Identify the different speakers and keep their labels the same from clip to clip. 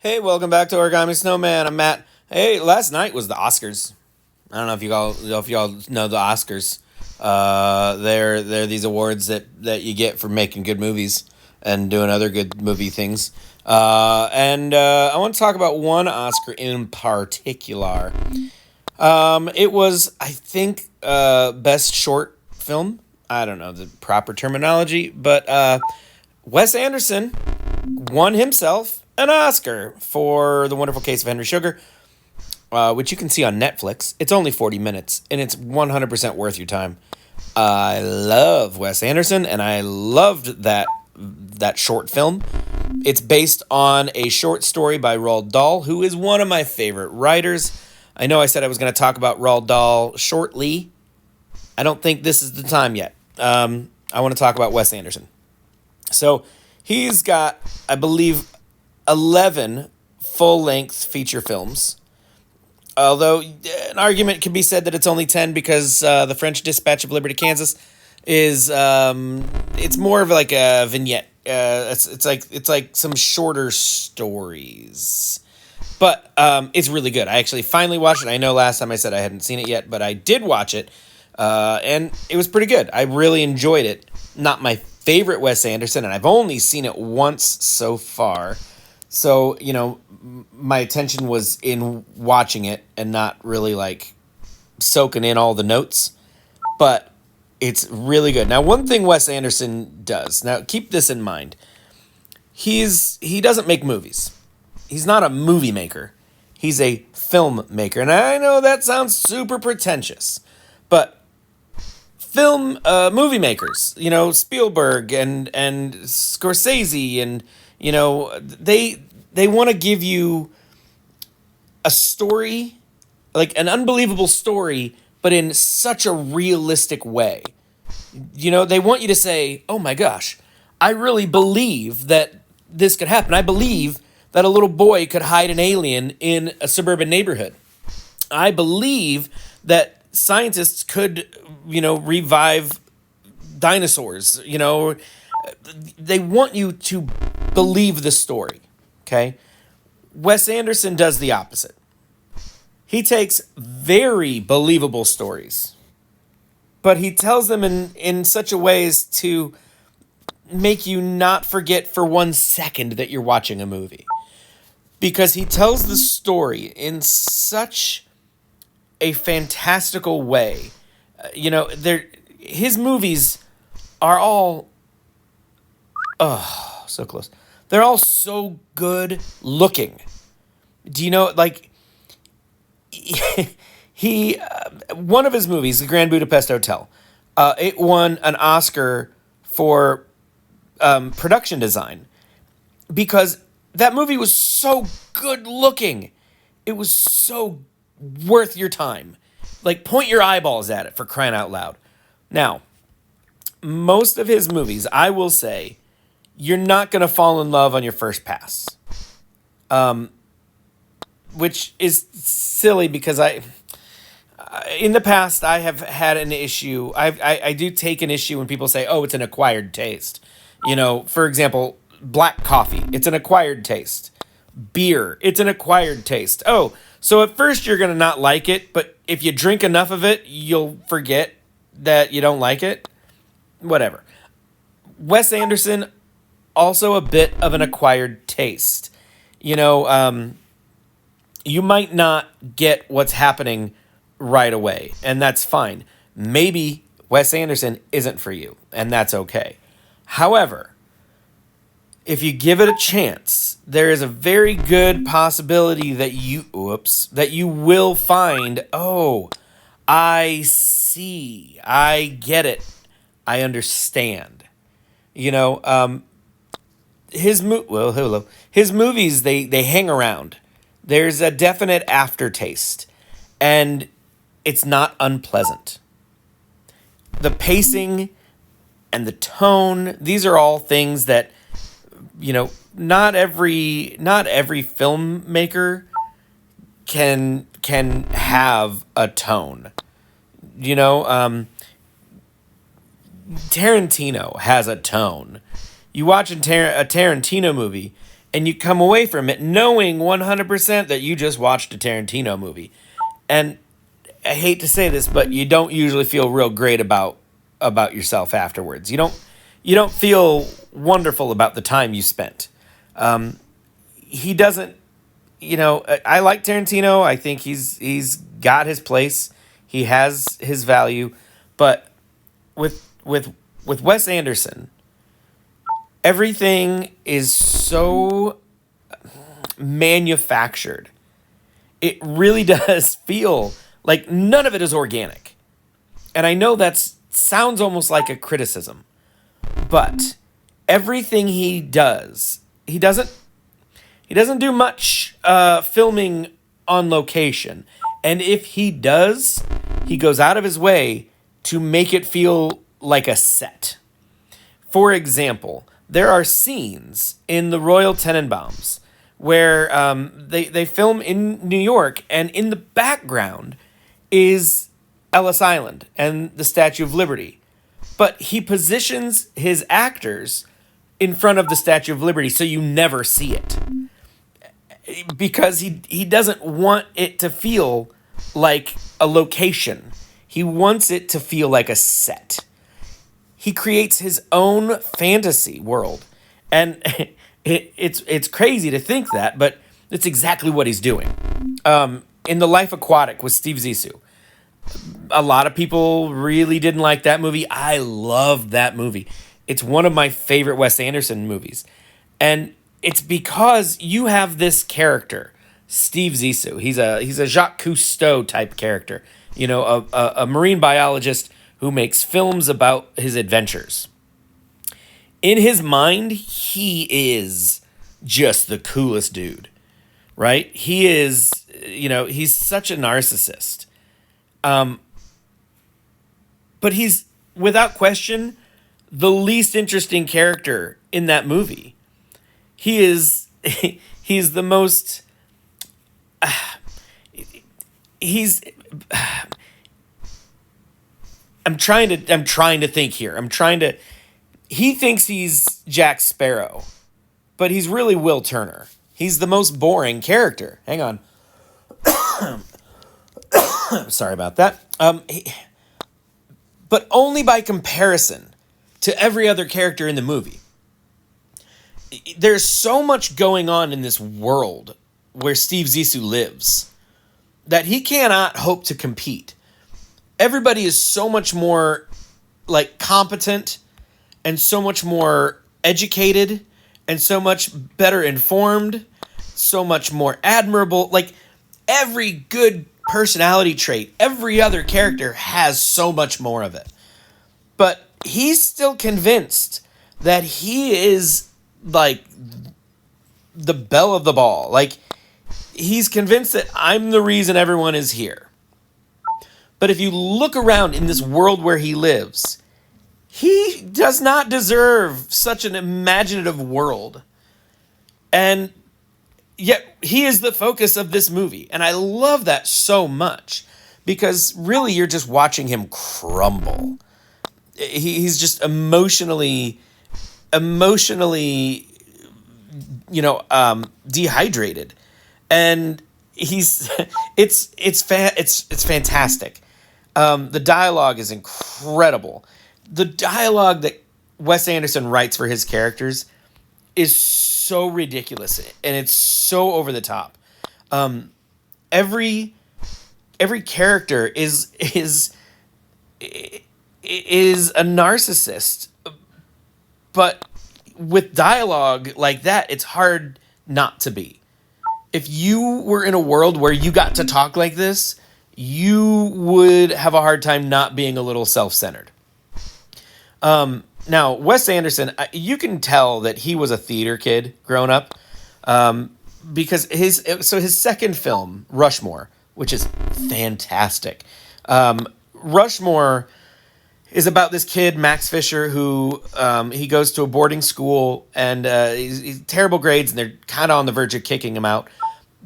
Speaker 1: Hey, welcome back to Origami Snowman. I'm Matt. Hey, last night was the Oscars. I don't know if y'all know the Oscars. They're these awards that you get for making good movies and doing other good movie things. And I want to talk about one Oscar in particular. It was, I think, best short film. I don't know the proper terminology, but Wes Anderson won himself an Oscar for The Wonderful Case of Henry Sugar, which you can see on Netflix. It's only 40 minutes, and it's 100% worth your time. I love Wes Anderson, and I loved that short film. It's based on a short story by Roald Dahl, who is one of my favorite writers. I know I said I was going to talk about Roald Dahl shortly. I don't think this is the time yet. I want to talk about Wes Anderson. So he's got, I believe, 11 full-length feature films. Although an argument can be said that it's only 10 because the French Dispatch of Liberty, Kansas is it's more of like a vignette. It's like some shorter stories. But it's really good. I actually finally watched it. I know last time I said I hadn't seen it yet, but I did watch it. And it was pretty good. I really enjoyed it. Not my favorite Wes Anderson, and I've only seen it once so far. So, my attention was in watching it and not really like soaking in all the notes. But it's really good. Now, one thing Wes Anderson does, now keep this in mind. He doesn't make movies. He's not a movie maker. He's a film maker. And I know that sounds super pretentious, but movie makers, Spielberg and Scorsese and, they want to give you a story, like an unbelievable story, but in such a realistic way. They want you to say, oh my gosh, I really believe that this could happen. I believe that a little boy could hide an alien in a suburban neighborhood. I believe that scientists could, revive dinosaurs. They want you to believe the story, okay? Wes Anderson does the opposite. He takes very believable stories, but he tells them in such a way as to make you not forget for 1 second that you're watching a movie. Because he tells the story in such a fantastical way. His movies are all so close. They're all so good looking. Do you know, like, he one of his movies, The Grand Budapest Hotel, it won an Oscar for production design because that movie was so good looking. It was so worth your time. Like, point your eyeballs at it, for crying out loud. Now, most of his movies, I will say, you're not going to fall in love on your first pass. Which is silly because in the past, I have had an issue. I do take an issue when people say, oh, it's an acquired taste. For example, black coffee, it's an acquired taste. Beer, it's an acquired taste. Oh, so at first you're going to not like it, but if you drink enough of it, you'll forget that you don't like it. Whatever. Wes Anderson, also a bit of an acquired taste. You might not get what's happening right away, and that's fine. Maybe Wes Anderson isn't for you, and that's okay. However, if you give it a chance, there is a very good possibility that you will find, oh, I see, I get it, I understand. His movies, they hang around. There's a definite aftertaste, and it's not unpleasant. The pacing and the tone, these are all things that, not every filmmaker can have a tone. Tarantino has a tone. You watch a Tarantino movie, and you come away from it knowing 100% that you just watched a Tarantino movie. And I hate to say this, but you don't usually feel real great about yourself afterwards. You don't feel wonderful about the time you spent. He doesn't. I like Tarantino. I think he's got his place. He has his value, but with Wes Anderson, everything is so manufactured. It really does feel like none of it is organic. And I know that sounds almost like a criticism, but everything he doesn't do much filming on location. And if he does, he goes out of his way to make it feel like a set. For example, there are scenes in the Royal Tenenbaums where they film in New York, and in the background is Ellis Island and the Statue of Liberty. But he positions his actors in front of the Statue of Liberty so you never see it. Because he doesn't want it to feel like a location. He wants it to feel like a set. He creates his own fantasy world. And it's crazy to think that, but it's exactly what he's doing. In The Life Aquatic with Steve Zissou, a lot of people really didn't like that movie. I loved that movie. It's one of my favorite Wes Anderson movies. And it's because you have this character, Steve Zissou. He's a Jacques Cousteau type character. A marine biologist who makes films about his adventures. In his mind, he is just the coolest dude, right? He is, he's such a narcissist. But he's, without question, the least interesting character in that movie. He's the most, I'm trying to think here. He thinks he's Jack Sparrow, but he's really Will Turner. He's the most boring character. Hang on. Sorry about that. But only by comparison to every other character in the movie. There's so much going on in this world where Steve Zissou lives that he cannot hope to compete. Everybody is so much more competent and so much more educated and so much better informed, so much more admirable. Every good personality trait, every other character has so much more of it. But he's still convinced that he is the belle of the ball. He's convinced that I'm the reason everyone is here. But if you look around in this world where he lives, he does not deserve such an imaginative world. And yet he is the focus of this movie. And I love that so much because really you're just watching him crumble. He's just emotionally dehydrated. And it's fantastic. The dialogue is incredible. The dialogue that Wes Anderson writes for his characters is so ridiculous and it's so over the top. Every character is a narcissist, but with dialogue like that, it's hard not to be. If you were in a world where you got to talk like this, you would have a hard time not being a little self-centered. Now, Wes Anderson, you can tell that he was a theater kid growing up, because his second film, Rushmore, which is fantastic. Rushmore is about this kid, Max Fisher, who he goes to a boarding school and he's terrible grades, and they're kind of on the verge of kicking him out.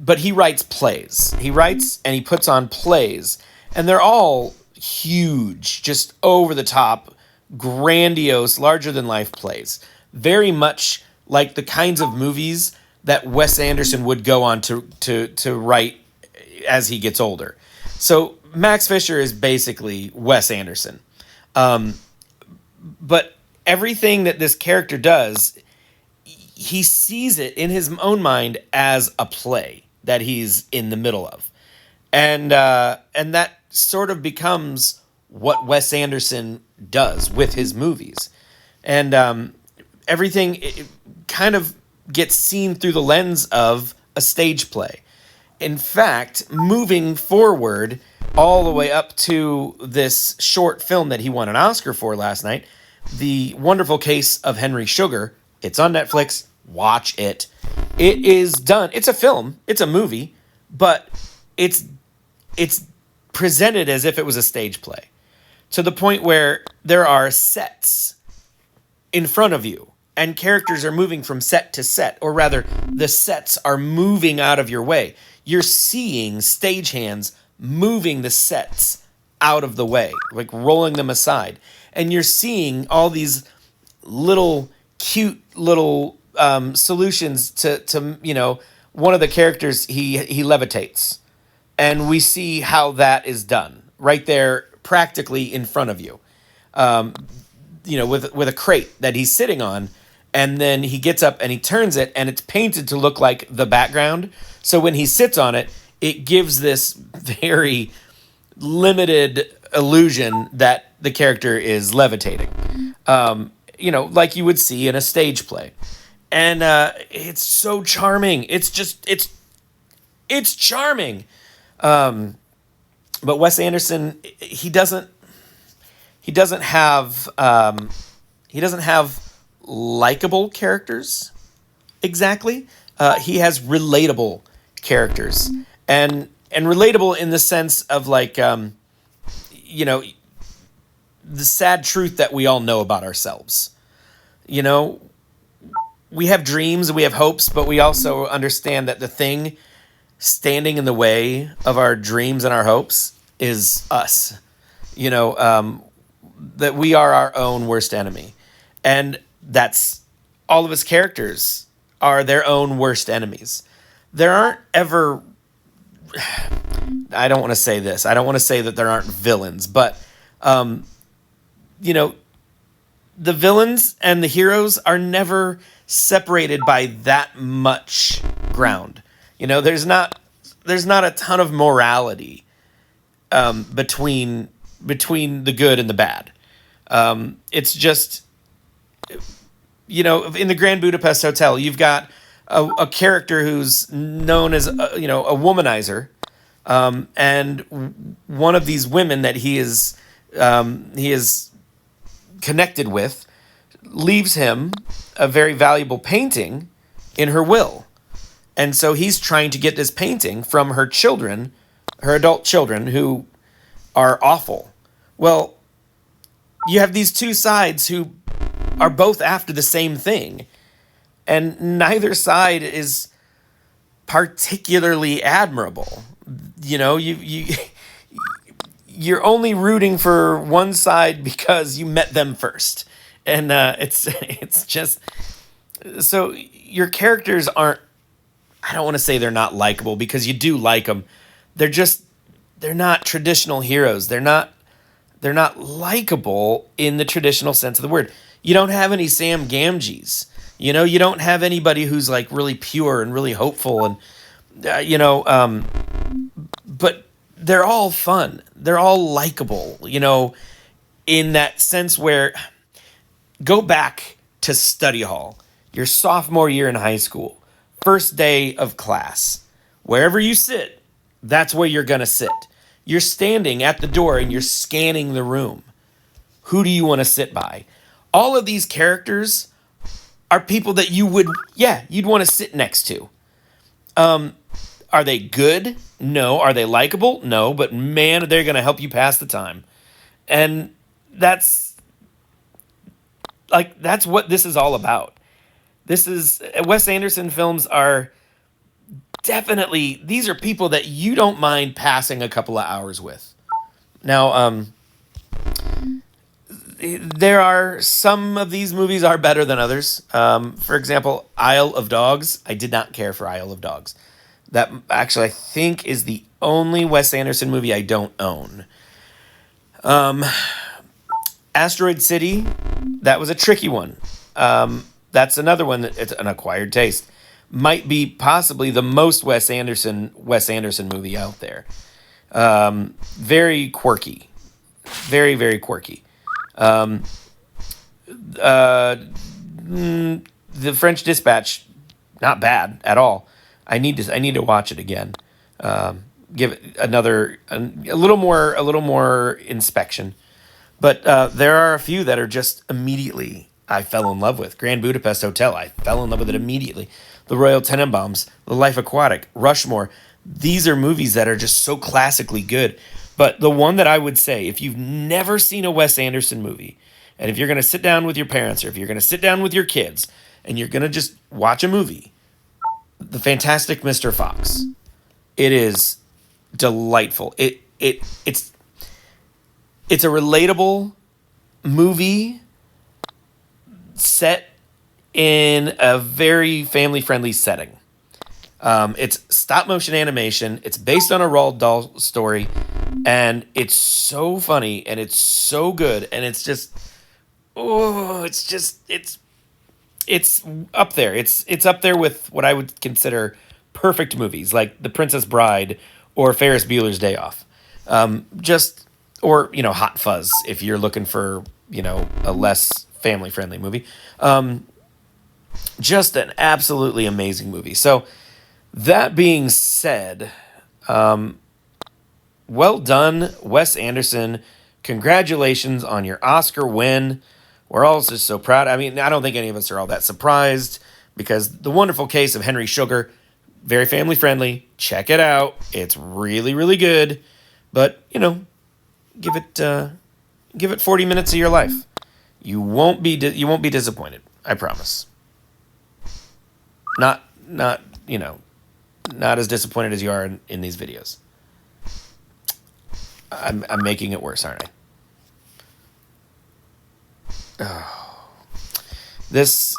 Speaker 1: But he writes plays. He writes and he puts on plays, and they're all huge, just over the top, grandiose, larger than life plays. Very much like the kinds of movies that Wes Anderson would go on to write as he gets older. So Max Fisher is basically Wes Anderson. But everything that this character does, he sees it in his own mind as a play that he's in the middle of. And that sort of becomes what Wes Anderson does with his movies. And everything it kind of gets seen through the lens of a stage play. In fact, moving forward all the way up to this short film that he won an Oscar for last night, The Wonderful Case of Henry Sugar. It's on Netflix. Watch it. It is done. It's a film. It's a movie, but it's presented as if it was a stage play, to the point where there are sets in front of you and characters are moving from set to set, or rather the sets are moving out of your way. You're seeing stagehands moving the sets out of the way, like rolling them aside. And you're seeing all these little cute little solutions to one of the characters, he levitates. And we see how that is done right there, practically in front of you. With a crate that he's sitting on, and then he gets up and he turns it, and it's painted to look like the background. So when he sits on it, it gives this very limited illusion that the character is levitating. Like you would see in a stage play. And it's so charming. It's charming. But Wes Anderson, he doesn't have likable characters exactly. He has relatable characters, and relatable in the sense of like the sad truth that we all know about ourselves. We have dreams, we have hopes, but we also understand that the thing standing in the way of our dreams and our hopes is us. That we are our own worst enemy. And that's all of his characters are their own worst enemies. There aren't ever, I don't want to say this. I don't want to say that there aren't villains, but, the villains and the heroes are never separated by that much ground. There's not a ton of morality between the good and the bad. It's just, in the Grand Budapest Hotel, you've got a character who's known as a womanizer, and one of these women that he is connected with leaves him a very valuable painting in her will. And so he's trying to get this painting from her children, her adult children, who are awful. Well, you have these two sides who are both after the same thing, and neither side is particularly admirable. You're only rooting for one side because you met them first. And it's just, so your characters aren't, I don't want to say they're not likable, because you do like them. They're not traditional heroes. They're not likable in the traditional sense of the word. You don't have any Sam Gamgees. You don't have anybody who's like really pure and really hopeful, and but they're all fun. They're all likable, in that sense where, go back to study hall, your sophomore year in high school, first day of class. Wherever you sit, that's where you're going to sit. You're standing at the door and you're scanning the room. Who do you want to sit by? All of these characters are people that you'd want to sit next to. Are they good? No. Are they likable? No. But man, they're going to help you pass the time. And that's what this is all about. Wes Anderson films are definitely, these are people that you don't mind passing a couple of hours with. Now, there are some of these movies are better than others. For example, Isle of Dogs. I did not care for Isle of Dogs. That actually I think is the only Wes Anderson movie I don't own. Asteroid City, that was a tricky one. That's another one that it's an acquired taste. Might be possibly the most Wes Anderson movie out there. Very quirky, very very quirky. The French Dispatch, not bad at all. I need to watch it again. Give it a little more inspection. But there are a few that are just immediately I fell in love with. Grand Budapest Hotel, I fell in love with it immediately. The Royal Tenenbaums, The Life Aquatic, Rushmore. These are movies that are just so classically good. But the one that I would say, if you've never seen a Wes Anderson movie, and if you're going to sit down with your parents, or if you're going to sit down with your kids, and you're going to just watch a movie, The Fantastic Mr. Fox. It is delightful. It's a relatable movie set in a very family-friendly setting. It's stop-motion animation. It's based on a Roald Dahl story, and it's so funny, and it's so good, and it's up there. It's up there with what I would consider perfect movies, like The Princess Bride or Ferris Bueller's Day Off. Or Hot Fuzz, if you're looking for, a less family-friendly movie. Just an absolutely amazing movie. So, that being said, well done, Wes Anderson. Congratulations on your Oscar win. We're all just so proud. I mean, I don't think any of us are all that surprised because The Wonderful Case of Henry Sugar, very family-friendly. Check it out. It's really, really good. But, give it 40 minutes of your life. You won't be disappointed. I promise. Not as disappointed as you are in these videos. I'm making it worse, aren't I? Oh. This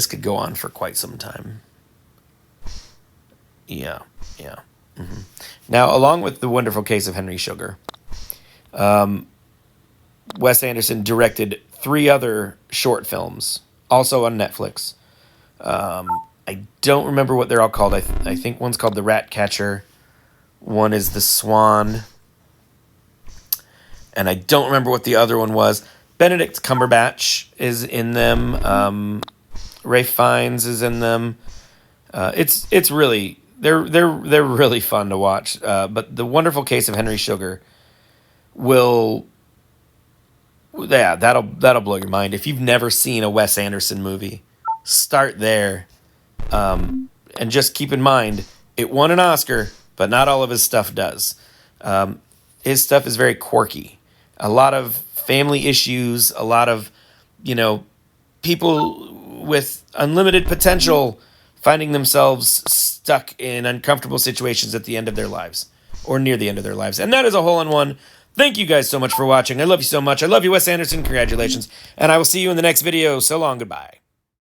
Speaker 1: could go on for quite some time. Yeah. Mm-hmm. Now, along with The Wonderful Case of Henry Sugar, Wes Anderson directed 3 other short films, also on Netflix. I don't remember what they're all called. I think one's called The Rat Catcher, one is The Swan, and I don't remember what the other one was. Benedict Cumberbatch is in them. Ralph Fiennes is in them. It's really they're really fun to watch. But The Wonderful Case of Henry Sugar that'll blow your mind. If you've never seen a Wes Anderson movie, start there. And just keep in mind, it won an Oscar, but not all of his stuff does. His stuff is very quirky. A lot of family issues, a lot of, people with unlimited potential finding themselves stuck in uncomfortable situations at the end of their lives or near the end of their lives. And that is a hole-in-one. Thank you guys so much for watching. I love you so much. I love you, Wes Anderson. Congratulations. And I will see you in the next video. So long. Goodbye.